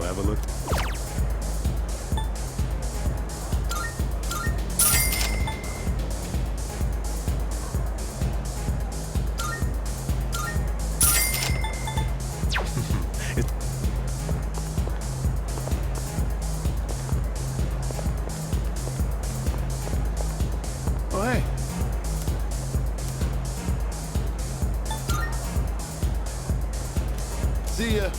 have a look? Oh, hey. See ya.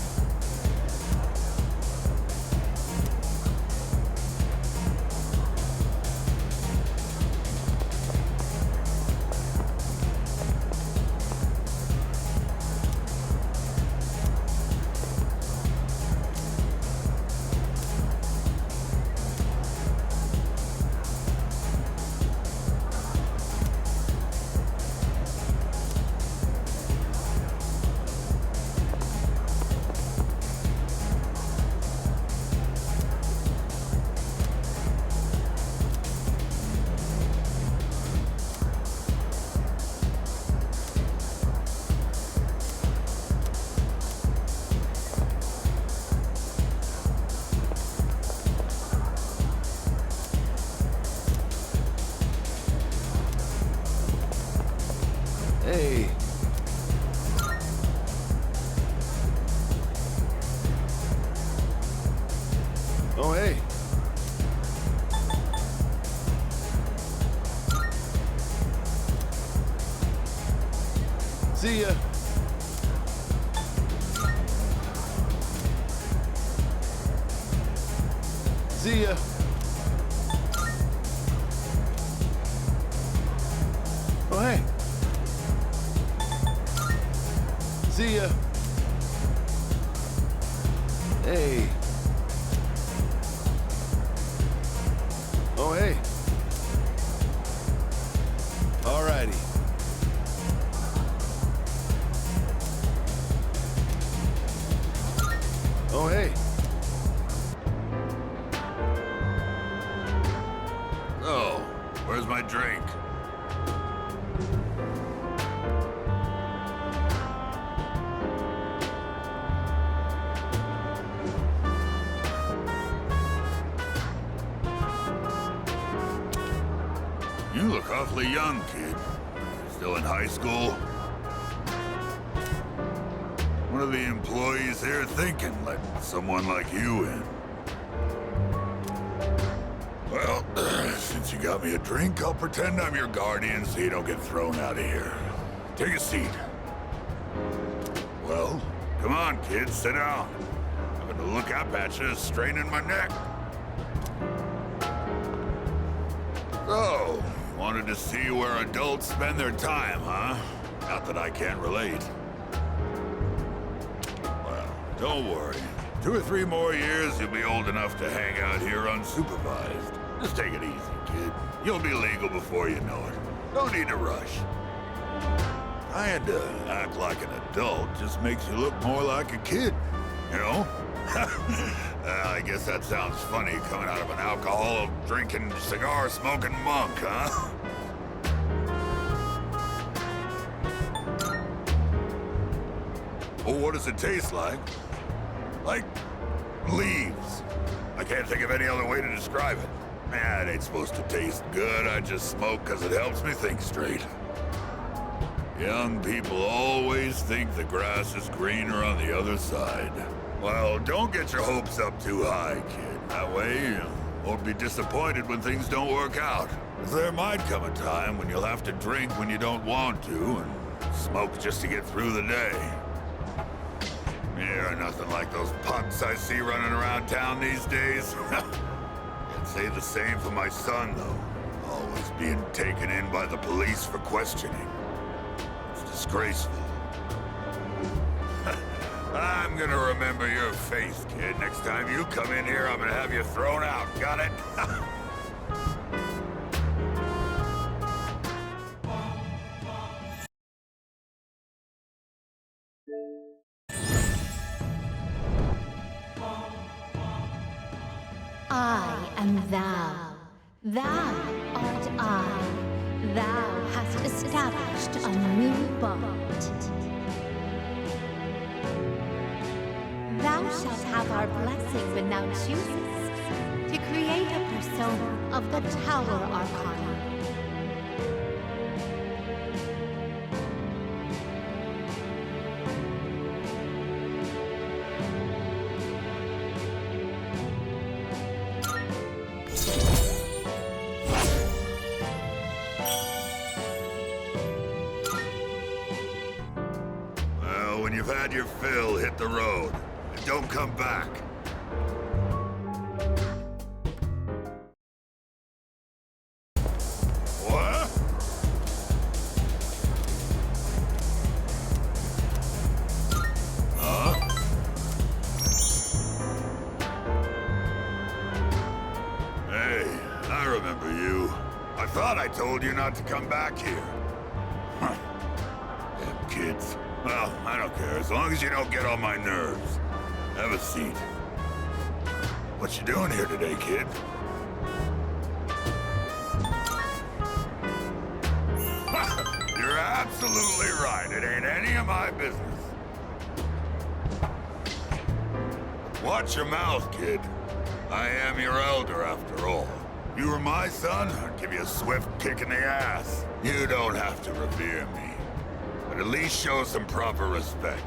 Hey. Oh, hey. See ya. See ya. Oh, hey. See ya. Hey. Oh, hey. Alrighty. Oh, hey. Oh, where's my drink? You look awfully young, kid. Still in high school? What are the employees here thinking, letting someone like you in? Well, since you got me a drink, I'll pretend I'm your guardian so you don't get thrown out of here. Take a seat. Well, come on, kid, sit down. Having to look up at you is straining my neck. So, you wanted to see where adults spend their time, huh? Not that I can't relate. Well, don't worry. 2 or 3 more years, you'll be old enough to hang out here unsupervised. Just take it easy, kid. You'll be legal before you know it. No need to rush. Trying to act like an adult just makes you look more like a kid, you know? I guess that sounds funny coming out of an alcohol-drinking, cigar-smoking monk, huh? Well, what does it taste like? Like leaves. I can't think of any other way to describe it. Man, it ain't supposed to taste good. I just smoke because it helps me think straight. Young people always think the grass is greener on the other side. Well, don't get your hopes up too high, kid. That way, you won't be disappointed when things don't work out. 'Cause there might come a time when you'll have to drink when you don't want to, and smoke just to get through the day. Yeah, nothing like those punks I see running around town these days. I'd say the same for my son, though. Always being taken in by the police for questioning. It's disgraceful. I'm gonna remember your face, kid. Next time you come in here, I'm gonna have you thrown out. Got it? I am thou. Thou art I. Thou hast established a new bond. Thou shalt have our blessing when thou choosest to create a persona of the Tower Arcana. Well, when you've had your fill, hit the road. And don't come back. What? Huh? Hey, I remember you. I thought I told you not to come back here. Huh. Damn kids. Well, I don't care, as long as you don't get on my nerves. Have a seat. What you doing here today, kid? You're absolutely right. It ain't any of my business. Watch your mouth, kid. I am your elder, after all. If you were my son, I'd give you a swift kick in the ass. You don't have to revere me, but at least show some proper respect.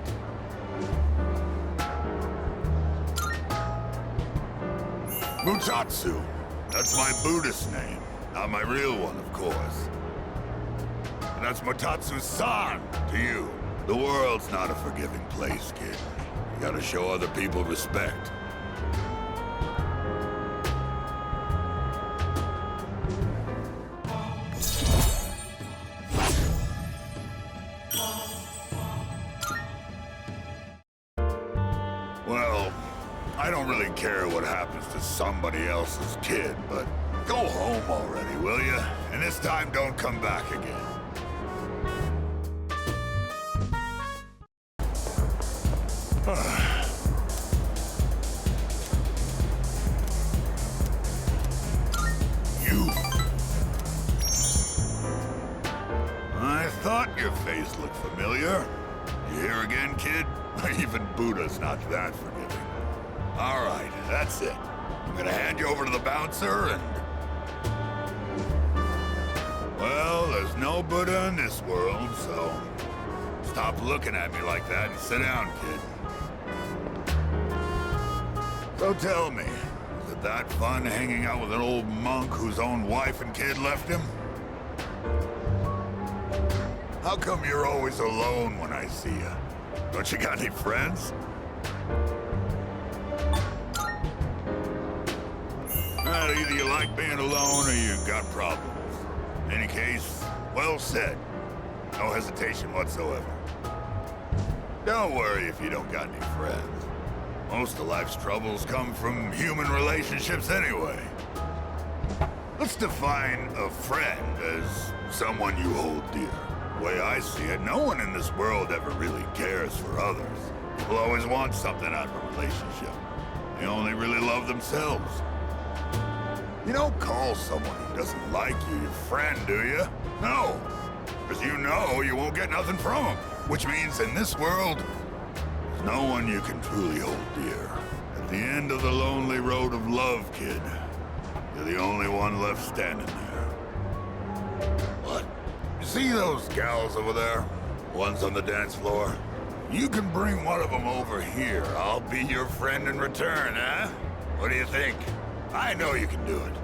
Mutatsu. That's my Buddhist name. Not my real one, of course. And that's Mutatsu-san to you. The world's not a forgiving place, kid. You gotta show other people respect. Well, I don't really care what happens to somebody else's kid, but go home already, will you? And this time don't come back again. You. I thought your face looked familiar. You here again, kid? Even Buddha's not that forgiving. All right, that's it. I'm gonna hand you over to the bouncer and... Well, there's no Buddha in this world, so... Stop looking at me like that and sit down, kid. So tell me, is it that fun hanging out with an old monk whose own wife and kid left him? How come you're always alone when I see you? Don't you got any friends? Well, either you like being alone or you got problems. In any case, well said. No hesitation whatsoever. Don't worry if you don't got any friends. Most of life's troubles come from human relationships anyway. Let's define a friend as someone you hold dear. The way I see it, no one in this world ever really cares for others. People always want something out of a relationship. They only really love themselves. You don't call someone who doesn't like you your friend, do you? No. Because you know you won't get nothing from them. Which means in this world, there's no one you can truly hold dear. At the end of the lonely road of love, kid, you're the only one left standing there. What? You see those gals over there? Ones on the dance floor? You can bring one of them over here. I'll be your friend in return, huh? What do you think? I know you can do it.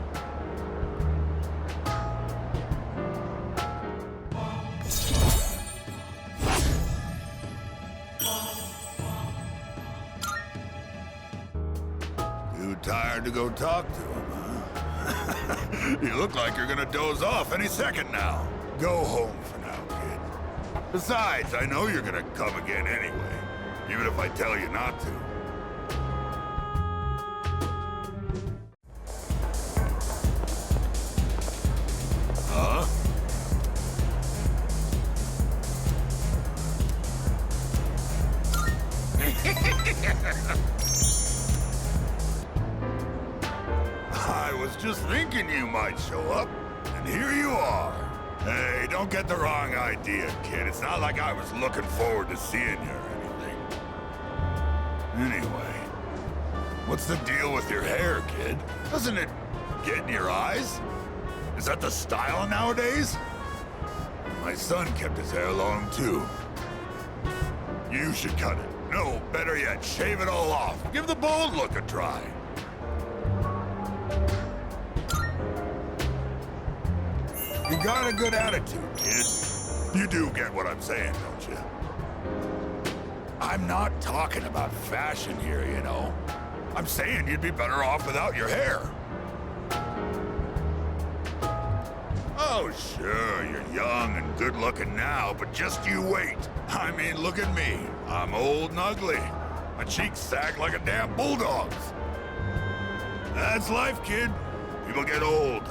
Too tired to go talk to him, huh? You look like you're gonna doze off any second now. Go home for now, kid. Besides, I know you're gonna come again anyway, even if I tell you not to. Huh? I was just thinking you might show up, and here you are. Hey, don't get the wrong idea, kid. It's not like I was looking forward to seeing you or anything. Anyway, What's the deal with your hair, kid? Doesn't it get in your eyes? Is that the style nowadays? My son kept his hair long, too. You should cut it. No, better yet, shave it all off. Give the bald look a try. You got a good attitude, kid. You do get what I'm saying, don't you? I'm not talking about fashion here, you know. I'm saying you'd be better off without your hair. Oh, sure, you're young and good-looking now, but just you wait. I mean, look at me. I'm old and ugly. My cheeks sag like a damn bulldog's. That's life, kid. People get old.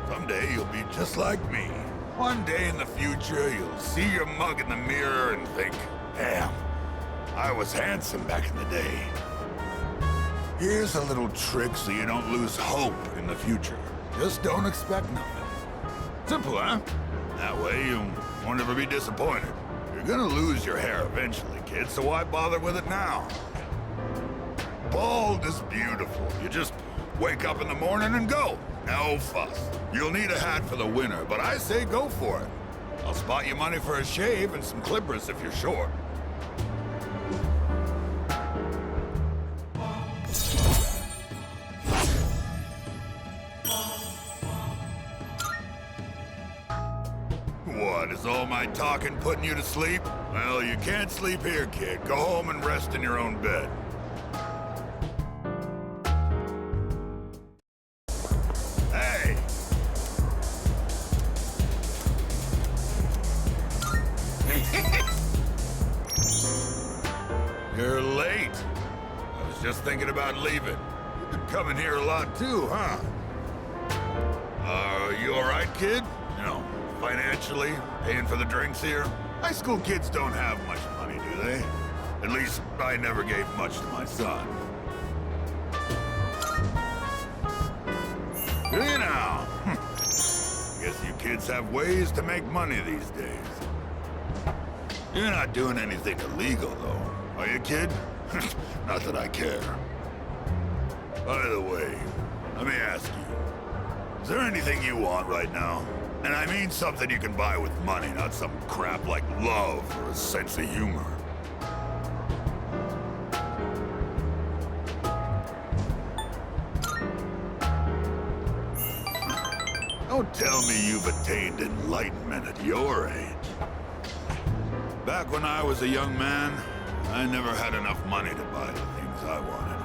Someday you'll be just like me. One day in the future, you'll see your mug in the mirror and think, damn, I was handsome back in the day. Here's a little trick so you don't lose hope in the future. Just don't expect nothing. Simple, huh? That way you won't ever be disappointed. You're gonna lose your hair eventually, kid, so why bother with it now? Bald is beautiful. You just wake up in the morning and go. No fuss. You'll need a hat for the winter, but I say go for it. I'll spot you money for a shave and some clippers if you're short. What, is all my talking putting you to sleep? Well, you can't sleep here, kid. Go home and rest in your own bed. Hey! You're late. I was just thinking about leaving. You've been coming here a lot too, huh? You alright, kid? You know, financially, paying for the drinks here? High school kids don't have much money, do they? At least, I never gave much to my son. Do you now? Guess you kids have ways to make money these days. You're not doing anything illegal, though, are you, kid? Not that I care. By the way, let me ask you. Is there anything you want right now? And I mean something you can buy with money, not some crap like love or a sense of humor. Don't tell me you've attained enlightenment at your age. Back when I was a young man, I never had enough money to buy the things I wanted.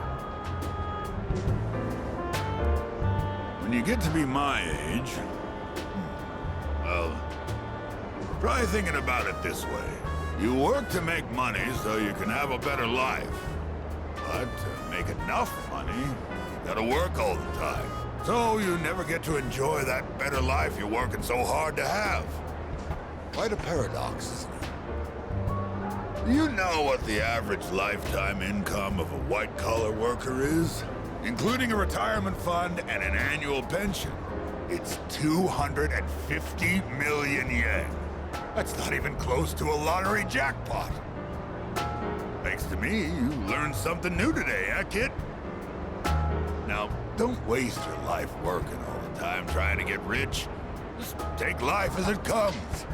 When you get to be my age, well, try thinking about it this way. You work to make money so you can have a better life. But to make enough money, you gotta work all the time. So you never get to enjoy that better life you're working so hard to have. Quite a paradox, isn't it? Do you know what the average lifetime income of a white-collar worker is? Including a retirement fund and an annual pension. It's 250 million yen. That's not even close to a lottery jackpot. Thanks to me, you learned something new today, huh, kid? Now, don't waste your life working all the time trying to get rich. Just take life as it comes.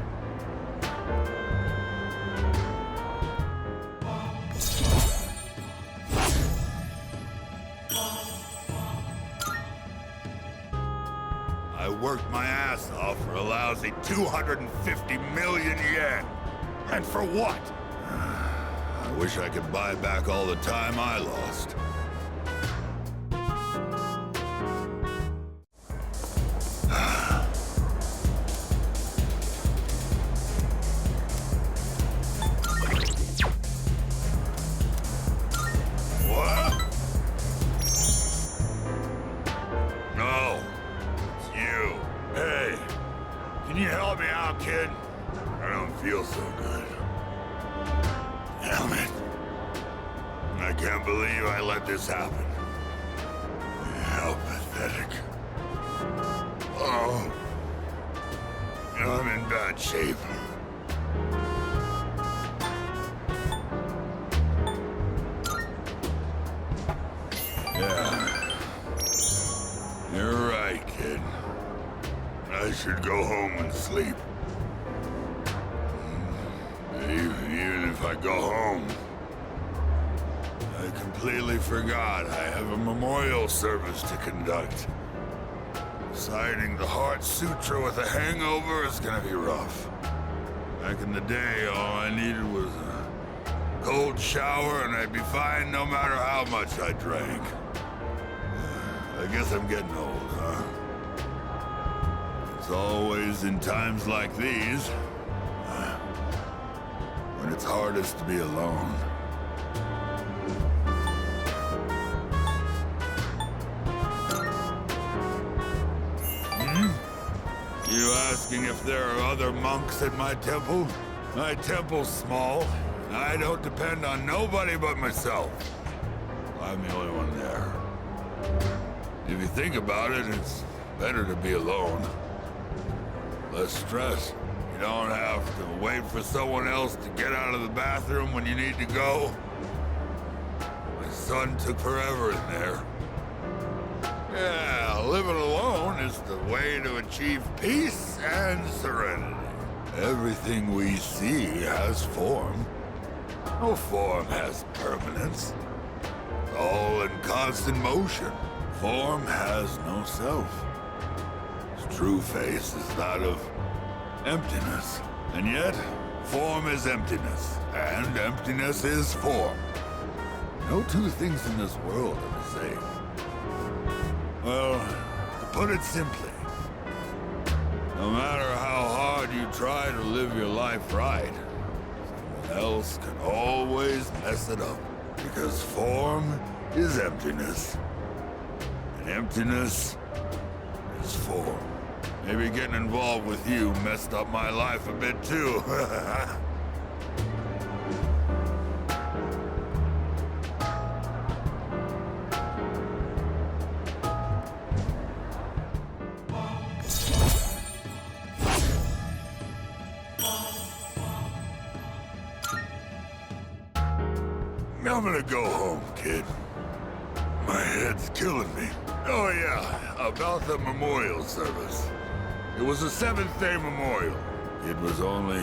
I worked my ass off for a lousy 250 million yen. And for what? I wish I could buy back all the time I lost. Kid, I don't feel so good. Damn it. I can't believe I let this happen. How pathetic. Oh. I'm in bad shape. should go home and sleep. Even if I go home, I completely forgot I have a memorial service to conduct. Reciting the Heart Sutra with a hangover is gonna be rough. Back in the day, all I needed was a cold shower and I'd be fine no matter how much I drank. I guess I'm getting old, huh? It's always in times like these when it's hardest to be alone. You asking if there are other monks at my temple? My temple's small. I don't depend on nobody but myself. I'm the only one there. If you think about it, it's better to be alone. Less stress. You don't have to wait for someone else to get out of the bathroom when you need to go. My son took forever in there. Yeah, living alone is the way to achieve peace and serenity. Everything we see has form. No form has permanence. It's all in constant motion. Form has no self. Its true face is that of emptiness. And yet, form is emptiness, and emptiness is form. No two things in this world are the same. Well, to put it simply, no matter how hard you try to live your life right, someone else can always mess it up. Because form is emptiness, and emptiness is form. Maybe getting involved with you messed up my life a bit too. I'm gonna go home, kid. My head's killing me. Oh yeah, about the memorial service. It was a seventh-day memorial. It was only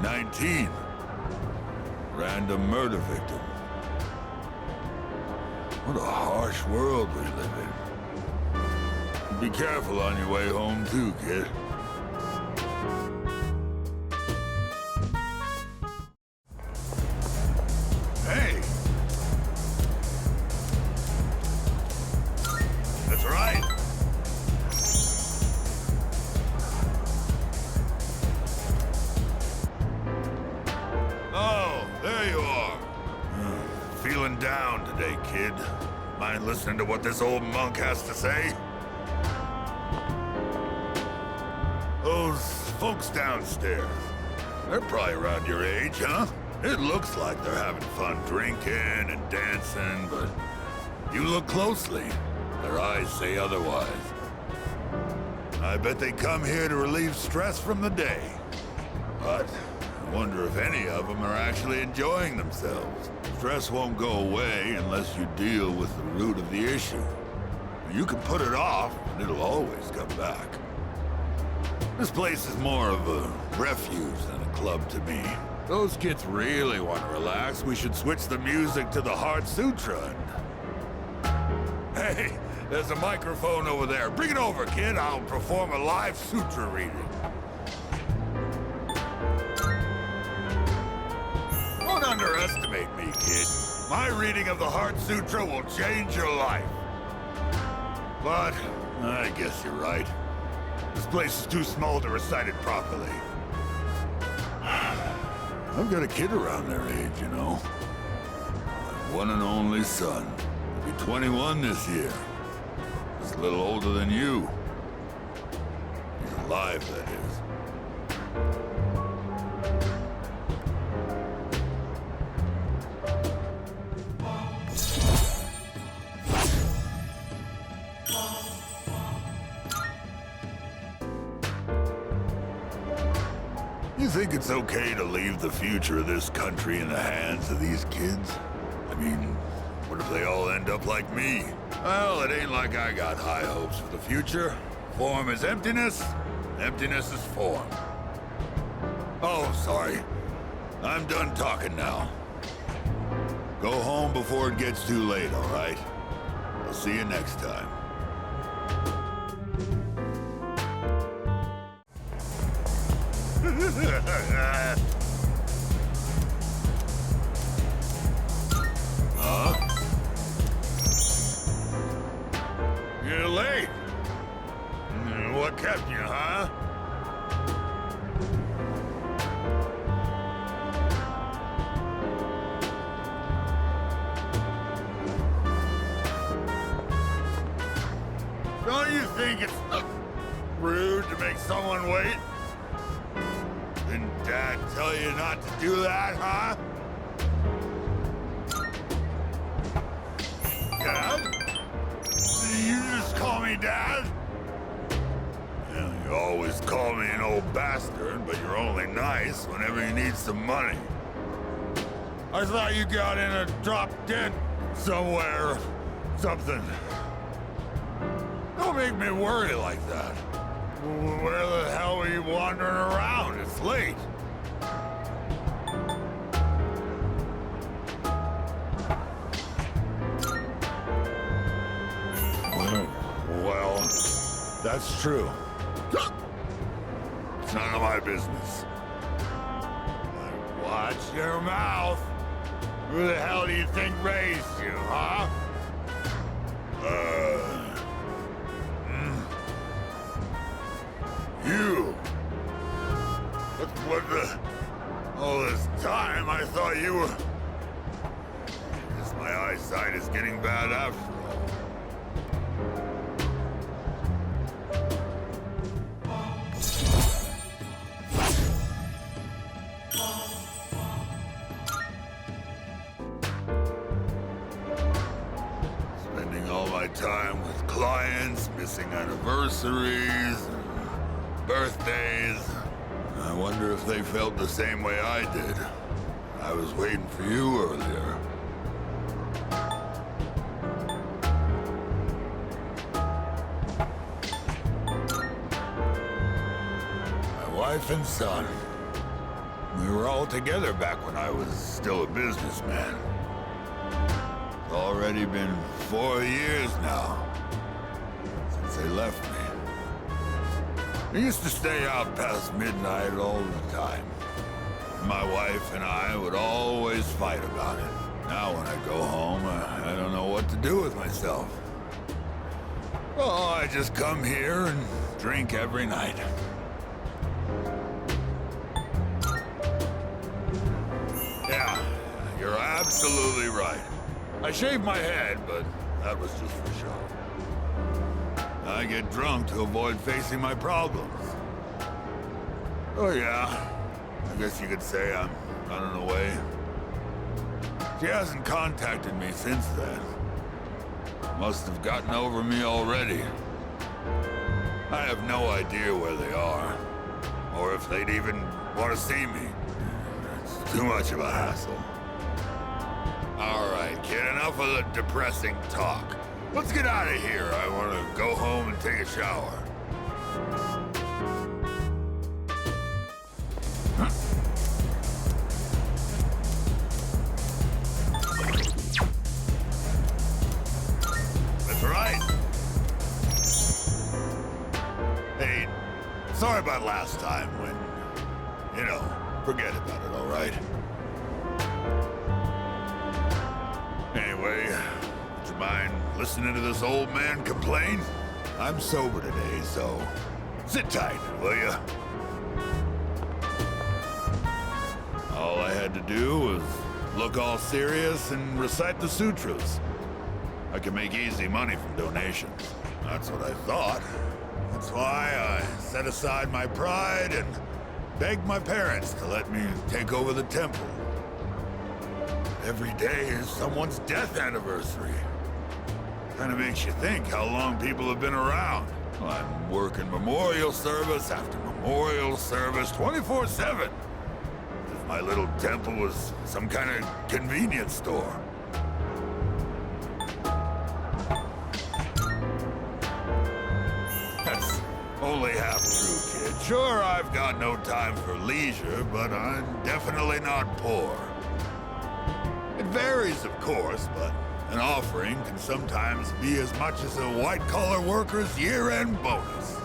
19. Random murder victim. What a harsh world we live in. Be careful on your way home too, kid. Hey! That's right. Oh, there you are. Feeling down today, kid. Mind listening to what this old monk has to say? Those folks downstairs, they're probably around your age, huh? It looks like they're having fun drinking and dancing, but you look closely, their eyes say otherwise. I bet they come here to relieve stress from the day. But I wonder if any of them are actually enjoying themselves. Stress won't go away unless you deal with the root of the issue. You can put it off, and it'll always come back. This place is more of a refuge than a club to me. Those kids really want to relax. We should switch the music to the Heart Sutra. Hey, there's a microphone over there. Bring it over, kid. I'll perform a live sutra reading. Don't underestimate me, kid. My reading of the Heart Sutra will change your life. But I guess you're right. This place is too small to recite it properly. I've got a kid around their age, you know. My one and only son. He'll be 21 this year. He's a little older than you. He's alive, that is. You think it's okay to leave the future of this country in the hands of these kids? I mean, what if they all end up like me? Well, it ain't like I got high hopes for the future. Form is emptiness, emptiness is form. Oh, sorry. I'm done talking now. Go home before it gets too late, all right? I'll see you next time. Huh? You're late. What kept you, huh? Don't you think it's rude to make someone wait? Didn't Dad tell you not to do that, huh? Dad? You just call me Dad? Yeah, you always call me an old bastard, but you're only nice whenever you need some money. I thought you got in a drop dead somewhere or something. Don't make me worry like that. Where the hell are you wandering around? It's late. Well, that's true. It's none of my business. Watch your mouth. Who the hell do you think raised you, huh? You. What the... All this time, I thought you were... I guess my eyesight is getting bad after spending all my time with clients, missing anniversaries, birthdays. I wonder if they felt the same way I did. I was waiting for you earlier. My wife and son. We were all together back when I was still a businessman. It's already been 4 years now since they left me. I used to stay out past midnight all the time. My wife and I would always fight about it. Now when I go home, I don't know what to do with myself. Oh, I just come here and drink every night. Yeah, you're absolutely right. I shaved my head, but that was just for show. I get drunk to avoid facing my problems. Oh yeah, I guess you could say I'm running away. She hasn't contacted me since then. Must have gotten over me already. I have no idea where they are, or if they'd even want to see me. It's too much of a hassle. All right, kid, enough of the depressing talk. Let's get out of here. I want to go home and take a shower. That's right. Hey, sorry about last time when, forget about it, all right? Anyway, would you mind listening to this old man complain? I'm sober today, so sit tight, will ya? All I had to do was look all serious and recite the sutras. I could make easy money from donations. That's what I thought. That's why I set aside my pride and begged my parents to let me take over the temple. Every day is someone's death anniversary. Kinda makes you think how long people have been around. Well, I'm working memorial service after memorial service 24/7. If my little temple was some kind of convenience store. That's only half true, kid. Sure, I've got no time for leisure, but I'm definitely not poor. It varies, of course, but an offering can sometimes be as much as a white-collar worker's year-end bonus.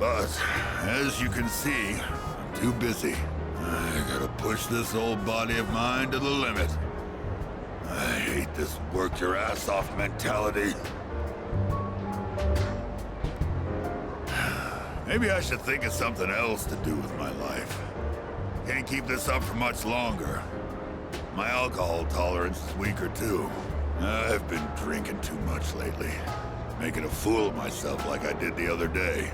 But, as you can see, I'm too busy. I gotta push this old body of mine to the limit. I hate this work-your-ass-off mentality. Maybe I should think of something else to do with my life. Can't keep this up for much longer. My alcohol tolerance is weaker too. I've been drinking too much lately. Making a fool of myself like I did the other day.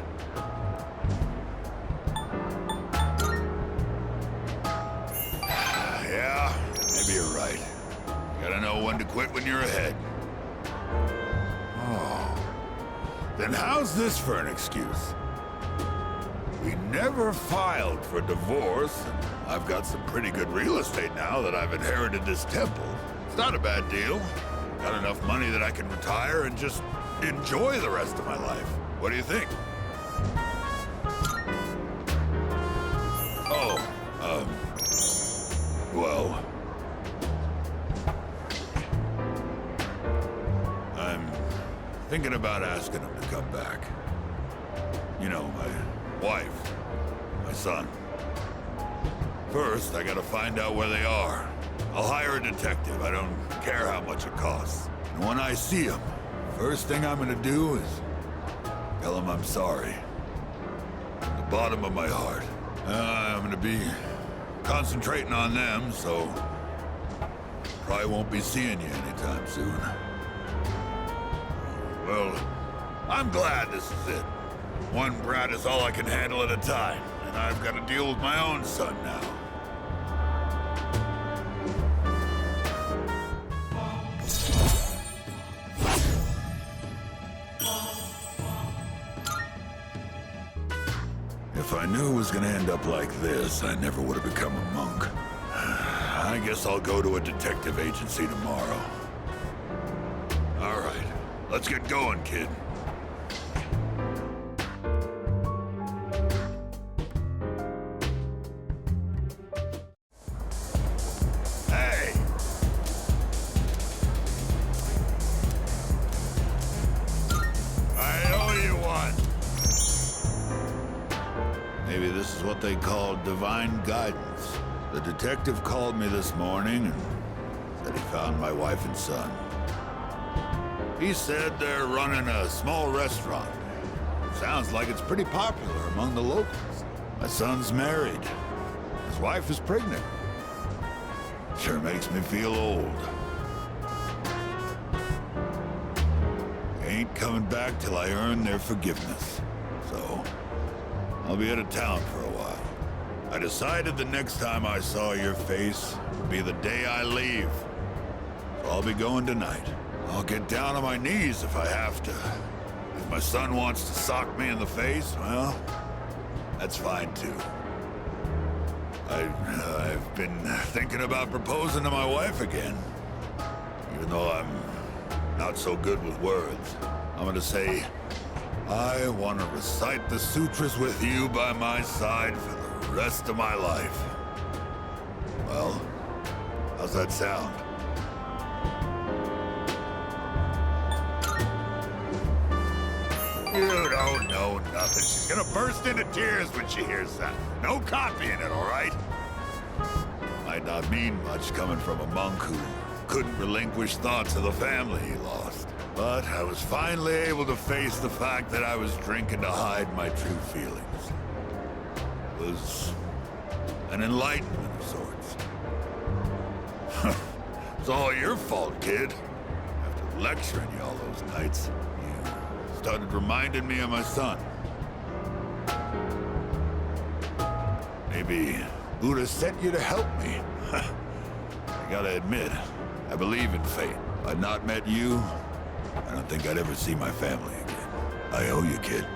Yeah, maybe you're right. You gotta know when to quit when you're ahead. Oh. Then how's this for an excuse? We never filed for divorce, and I've got some pretty good real estate now that I've inherited this temple. It's not a bad deal. Got enough money that I can retire and just enjoy the rest of my life. What do you think? Oh, well... I'm thinking about asking him to come back. You know, my wife, my son. First, I gotta find out where they are. I'll hire a detective. I don't care how much it costs. And when I see him, first thing I'm gonna do is tell him I'm sorry. From the bottom of my heart. I'm gonna be concentrating on them, so probably won't be seeing you anytime soon. Well, I'm glad this is it. One brat is all I can handle at a time, and I've got to deal with my own son now. If I knew it was gonna end up like this, I never would have become a monk. I guess I'll go to a detective agency tomorrow. All right, let's get going, kid. Hey! I owe you one! Maybe this is what they call divine guidance. The detective called me this morning and said he found my wife and son. He said they're running a small restaurant. Sounds like it's pretty popular among the locals. My son's married. His wife is pregnant. Sure makes me feel old. Ain't coming back till I earn their forgiveness. So, I'll be out of town for a while. I decided the next time I saw your face would be the day I leave. So I'll be going tonight. I'll get down on my knees if I have to. If my son wants to sock me in the face, well, that's fine too. I've been thinking about proposing to my wife again. Even though I'm not so good with words. I'm gonna say, I want to recite the sutras with you by my side for the rest of my life. Well, how's that sound? You don't know nothing. She's gonna burst into tears when she hears that. No copying it, all right? Might not mean much coming from a monk who couldn't relinquish thoughts of the family he lost. But I was finally able to face the fact that I was drinking to hide my true feelings. It was an enlightenment of sorts. It's all your fault, kid. After lecturing you all those nights, you started reminding me of my son. Maybe Buddha sent you to help me. I gotta admit, I believe in fate. If I'd not met you, I don't think I'd ever see my family again. I owe you, kid.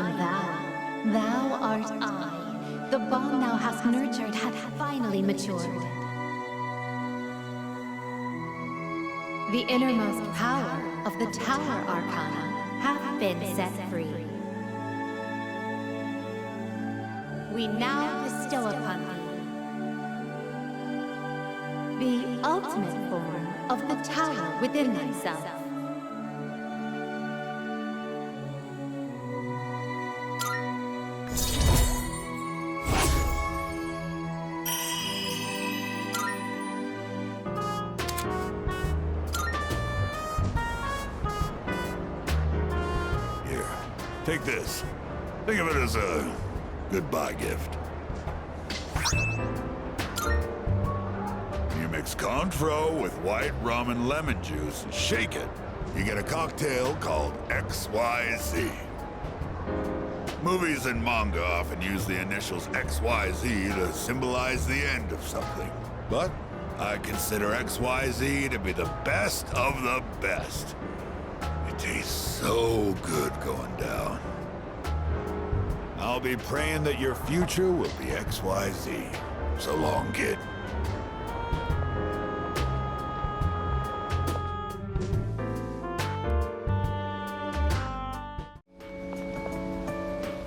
am thou. Thou art I. The bond thou hast nurtured hath finally matured. The innermost power of the Tower Arcana hath been set free. We now bestow upon thee the ultimate form of the tower within thyself. Here, take this. Think of it as a goodbye gift. You mix Cointreau with white rum and lemon juice and shake it. You get a cocktail called XYZ. Movies and manga often use the initials XYZ to symbolize the end of something. But I consider XYZ to be the best of the best. It tastes so good going down. I'll be praying that your future will be XYZ. So long, kid.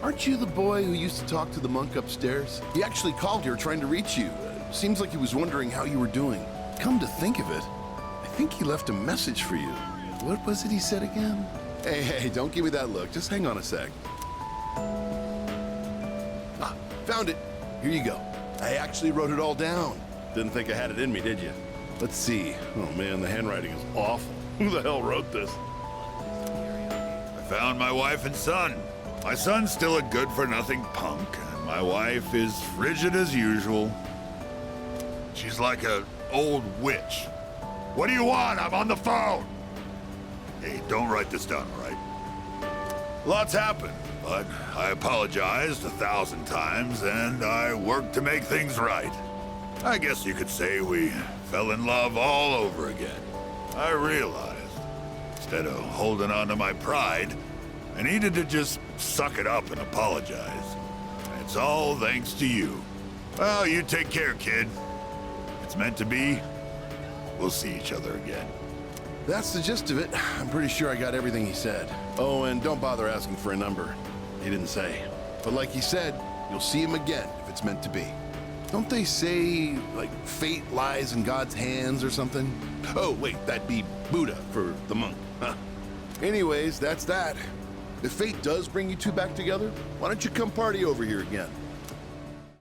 Aren't you the boy who used to talk to the monk upstairs? He actually called here trying to reach you. Seems like he was wondering how you were doing. Come to think of it, I think he left a message for you. What was it he said again? Hey, don't give me that look. Just hang on a sec. Ah, found it. Here you go. I actually wrote it all down. Didn't think I had it in me, did you? Let's see. Oh man, the handwriting is awful. Who the hell wrote this? I found my wife and son. My son's still a good-for-nothing punk, and my wife is frigid as usual. She's like an old witch. What do you want? I'm on the phone! Hey, don't write this down, all right? Lots happened, but I apologized 1,000 times, and I worked to make things right. I guess you could say we fell in love all over again. I realized, instead of holding on to my pride, I needed to just suck it up and apologize. It's all thanks to you. Well, you take care, kid. If it's meant to be, we'll see each other again. That's the gist of it. I'm pretty sure I got everything he said. Oh, and don't bother asking for a number. He didn't say. But like he said, you'll see him again if it's meant to be. Don't they say, like, fate lies in God's hands or something? Oh, wait, that'd be Buddha for the monk. Huh. Anyways, that's that. If fate does bring you two back together, why don't you come party over here again?